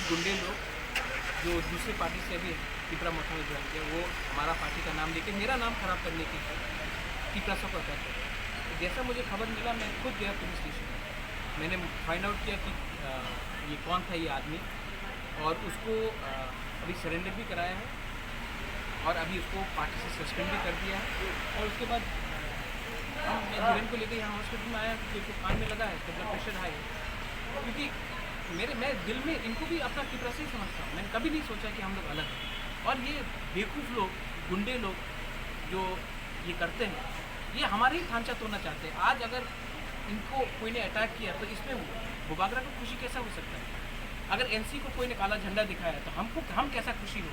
कुछ गुंडे लोग जो दूसरे पार्टी से अभी पिपरा मथा में ज्वाइन किया, वो हमारा पार्टी का नाम लेके मेरा नाम खराब करने की पिपरा सब करते थे। तो जैसा मुझे खबर मिला, मैं खुद गया पुलिस स्टेशन में। मैंने फाइंड आउट किया कि ये कौन था ये आदमी, और उसको अभी सरेंडर भी कराया है और अभी उसको पार्टी से सस्पेंड भी कर दिया है। और उसके बाद मैं धीरेन को लेकर यहाँ हॉस्पिटल में आया क्योंकि कान में लगा है, तो ब्लड प्रेशर हाई है। क्योंकि मैं दिल में इनको भी अपना पिपरा से ही समझता हूँ। मैंने कभी नहीं सोचा कि हम लोग अलग हैं। और ये बेवकूफ़ लोग, गुंडे लोग जो ये करते हैं, ये हमारे ही ढांचा तोड़ना चाहते हैं। आज अगर इनको कोई ने अटैक किया तो इसमें बुबागरा को खुशी कैसा हो सकता है? अगर एनसी को कोई ने काला झंडा दिखाया तो हम कैसा खुशी हो?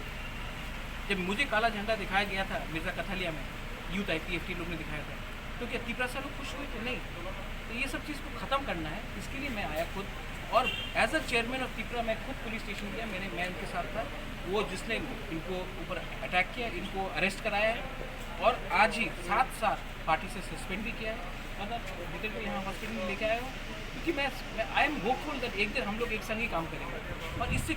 जब मुझे काला झंडा दिखाया गया था मिर्ज़ा कथलिया में, यूथ IPFT लोग ने दिखाया था, तो क्या तिपरा से लोग खुश हुए थे? नहीं। तो ये सब चीज़ को ख़त्म करना है, इसके लिए मैं आया खुद। और as a chairman of Tipra मैं खुद पुलिस स्टेशन गया। मैं इनके साथ था। वो जिसने इनको ऊपर अटैक किया, इनको अरेस्ट कराया है और आज ही 7 साल पार्टी से सस्पेंड भी किया है। मतलब निकल को यहाँ हॉस्पिटल में लेके आया हूँ क्योंकि मैं आई एम होपफुल दैट एक दिन हम लोग एक संग ही काम करेंगे और इससे